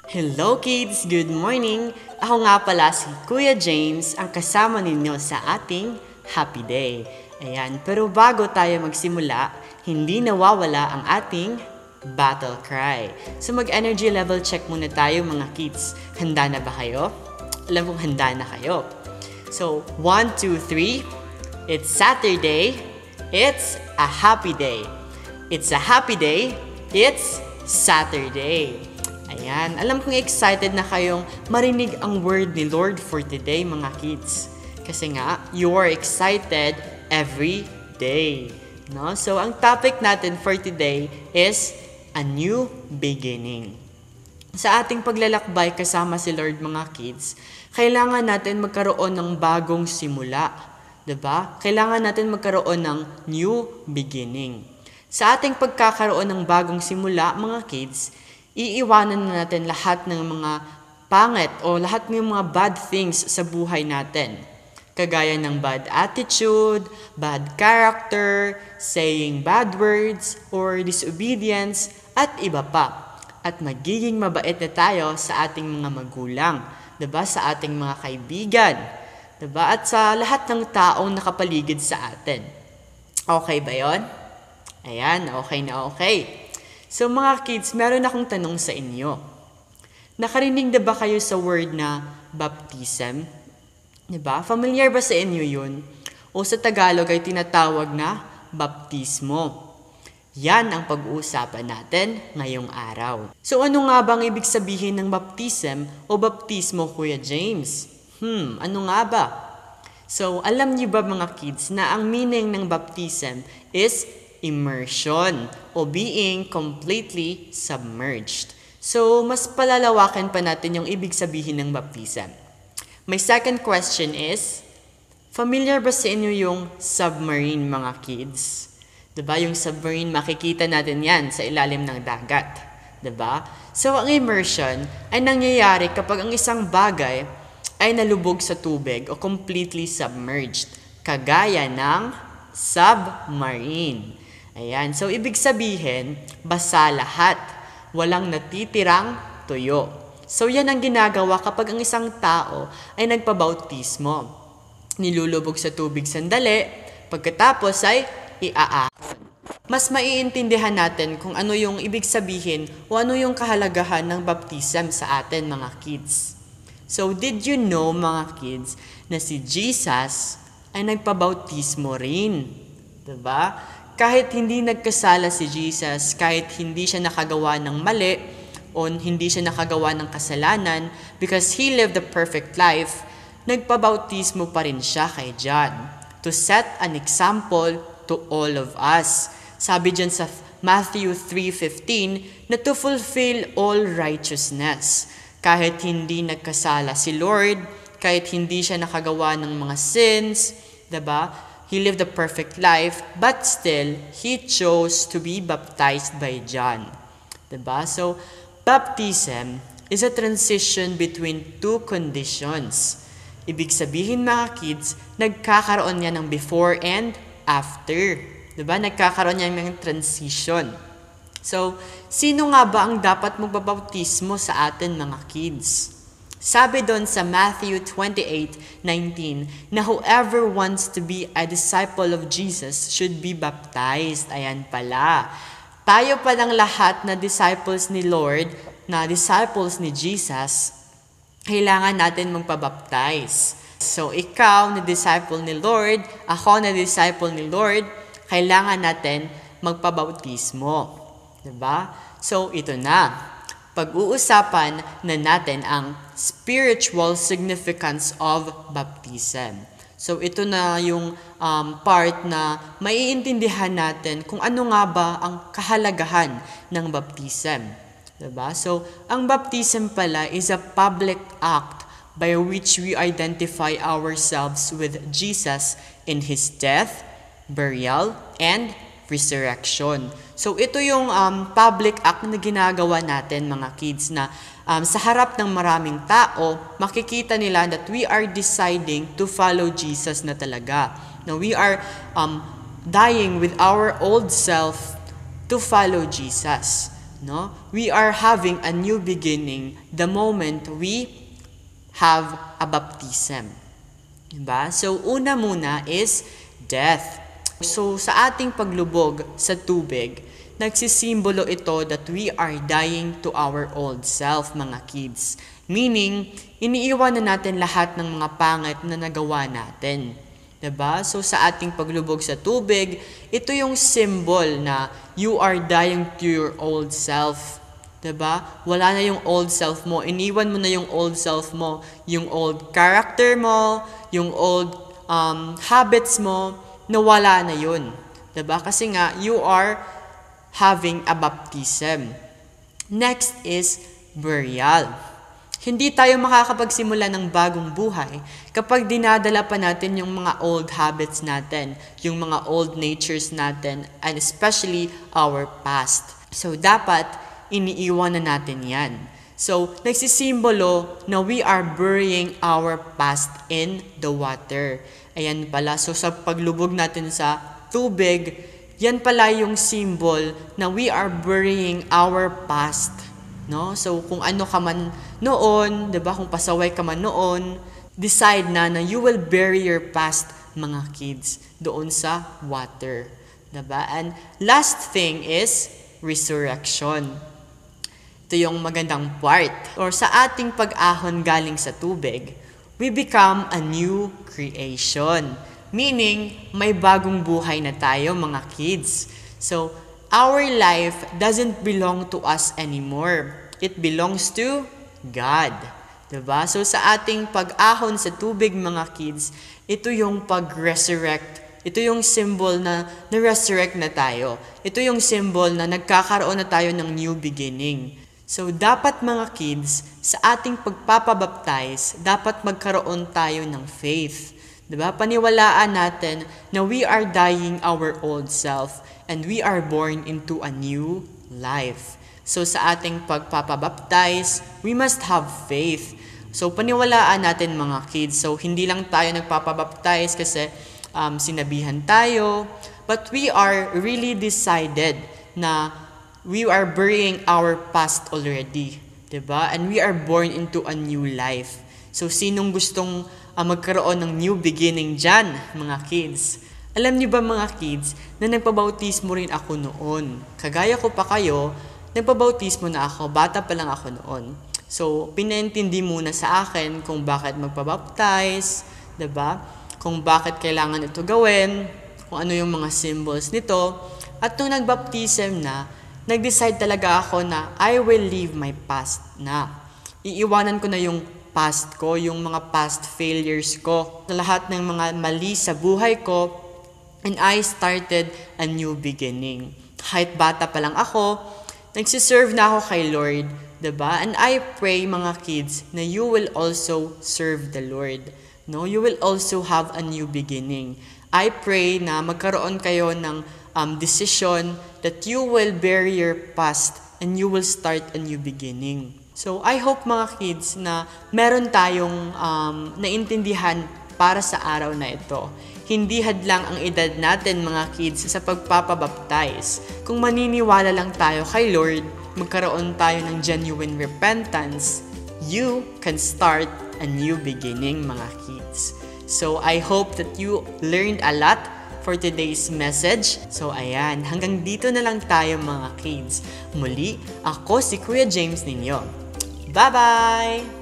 Hello kids! Good morning! Ako nga pala si Kuya James, ang kasama ninyo sa ating Happy Day. Ayan, pero bago tayo magsimula, hindi nawawala ang ating battle cry. So mag-energy level check muna tayo mga kids. Handa na ba kayo? Alam kong handa na kayo. So, 1, 2, 3. It's Saturday. It's a happy day. It's a happy day. It's Saturday. Ayan, alam kong excited na kayong marinig ang word ni Lord for today mga kids. Kasi nga, you are excited every day. No? So, ang topic natin for today is a new beginning. Sa ating paglalakbay kasama si Lord mga kids, kailangan natin magkaroon ng bagong simula. Diba? Kailangan natin magkaroon ng new beginning. Sa ating pagkakaroon ng bagong simula mga kids, iiwanan na natin lahat ng mga pangit o lahat ng mga bad things sa buhay natin. Kagaya ng bad attitude, bad character, saying bad words, or disobedience, at iba pa. At magiging mabait na tayo sa ating mga magulang, diba? Sa ating mga kaibigan, diba? At sa lahat ng taong nakapaligid sa atin. Okay ba yon? Ayan, okay na okay. So mga kids, meron akong tanong sa inyo. Nakarinig na ba kayo sa word na baptism? Diba? Familiar ba sa inyo yun? O sa Tagalog ay tinatawag na baptismo. Yan ang pag-uusapan natin ngayong araw. So ano nga bang ibig sabihin ng baptism o baptismo, Kuya James? Ano nga ba? So alam niyo ba mga kids na ang meaning ng baptism is immersion o being completely submerged. So, mas palalawakan pa natin yung ibig sabihin ng baptism. My second question is, familiar ba sa inyo yung submarine mga kids? Diba? Yung submarine, makikita natin yan sa ilalim ng dagat. Diba? So, ang immersion ay nangyayari kapag ang isang bagay ay nalubog sa tubig o completely submerged, kagaya ng submarine. Ayan. So, ibig sabihin, basa lahat. Walang natitirang tuyo. So, yan ang ginagawa kapag ang isang tao ay nagpabautismo. Nilulubog sa tubig sandali, pagkatapos ay iaahon. Mas maiintindihan natin kung ano yung ibig sabihin o ano yung kahalagahan ng baptism sa atin mga kids. So, did you know mga kids na si Jesus ay nagpabautismo rin? Diba? Kahit hindi nagkasala si Jesus, kahit hindi siya nakagawa ng mali, o hindi siya nakagawa ng kasalanan, because He lived a perfect life, nagpabautismo pa rin siya kay John, to set an example to all of us. Sabi dyan sa Matthew 3:15, na to fulfill all righteousness. Kahit hindi nagkasala si Lord, kahit hindi siya nakagawa ng mga sins, diba? He lived a perfect life, but still, He chose to be baptized by John. Diba? So, baptism is a transition between two conditions. Ibig sabihin mga kids, nagkakaroon niya ng before and after. Diba? Nagkakaroon niya ng transition. So, sino nga ba ang dapat magbabautismo sa atin mga kids? Sabi doon sa Matthew 28:19 na whoever wants to be a disciple of Jesus should be baptized. Ayan pala. Tayo pa ng lahat na disciples ni Lord, na disciples ni Jesus, kailangan natin magpabaptize. So ikaw na disciple ni Lord, ako na disciple ni Lord, kailangan natin magpabautismo. Diba? So ito na. Pag-uusapan na natin ang spiritual significance of baptism. So ito na yung part na maiintindihan natin kung ano nga ba ang kahalagahan ng baptism. Diba? So ang baptism pala is a public act by which we identify ourselves with Jesus in His death, burial, and resurrection. So ito yung public act na ginagawa natin mga kids na sa harap ng maraming tao, makikita nila that we are deciding to follow Jesus na talaga. Na we are dying with our old self to follow Jesus. no? We are having a new beginning the moment we have a baptism. Diba? So, una muna is death. So, sa ating paglubog sa tubig, nagsisimbolo ito that we are dying to our old self, mga kids. Meaning, iniiwan na natin lahat ng mga pangit na nagawa natin. Diba? So, sa ating paglubog sa tubig, ito yung symbol na you are dying to your old self. Diba? Wala na yung old self mo. Iniwan mo na yung old self mo. Yung old character mo, yung old habits mo, nawala na yun. Diba? Kasi nga, you are having a baptism. Next is burial. Hindi tayo makakapagsimula ng bagong buhay kapag dinadala pa natin yung mga old habits natin, yung mga old natures natin, and especially our past. So, dapat iniiwan na natin yan. So, nagsisimbolo na we are burying our past in the water. Ayan pala. So, sa paglubog natin sa tubig, yan pala yung symbol na we are burying our past. No? So, kung ano ka man noon, 'di ba? Kung pasaway ka man noon, decide na you will bury your past, mga kids, doon sa water. 'Di ba? And last thing is resurrection. Ito yung magandang part. Or sa ating pag-ahon galing sa tubig, we become a new creation. Meaning, may bagong buhay na tayo, mga kids. So, our life doesn't belong to us anymore. It belongs to God. Diba? So, sa ating pag-ahon sa tubig, mga kids, ito yung pag-resurrect. Ito yung symbol na na-resurrect na tayo. Ito yung symbol na nagkakaroon na tayo ng new beginning. So, dapat mga kids, sa ating pagpapabaptize, dapat magkaroon tayo ng faith. Diba? Paniwalaan natin na we are dying our old self and we are born into a new life. So, sa ating pagpapabaptize, we must have faith. So, paniwalaan natin, mga kids. So, hindi lang tayo nagpapabaptize kasi sinabihan tayo, but we are really decided na we are burying our past already. Diba? And we are born into a new life. So, sinong gustong magkaroon ng new beginning dyan, mga kids? Alam niyo ba, mga kids, na nagpabautismo rin ako noon. Kagaya ko pa kayo, nagpabautismo na ako, bata pa lang ako noon. So, pinaintindi muna sa akin kung bakit magpabaptize, diba? Kung bakit kailangan ito gawin, kung ano yung mga symbols nito. At nung nagbaptism na, nag-decide talaga ako na I will leave my past na. Iiwanan ko na yung past ko, yung mga past failures ko, lahat ng mga mali sa buhay ko, and I started a new beginning. Kahit bata pa lang ako, nagsiserve na ako kay Lord, diba? And I pray, mga kids, na you will also serve the Lord. No? You will also have a new beginning. I pray na magkaroon kayo ng decision that you will bury your past and you will start a new beginning. So, I hope, mga kids, na meron tayong naintindihan para sa araw na ito. Hindi hadlang ang edad natin, mga kids, sa pagpapabaptize. Kung maniniwala lang tayo kay Lord, magkaroon tayo ng genuine repentance, you can start a new beginning, mga kids. So, I hope that you learned a lot for today's message. So, ayan, hanggang dito na lang tayo, mga kids. Muli, ako si Kuya James ninyo. Bye-bye!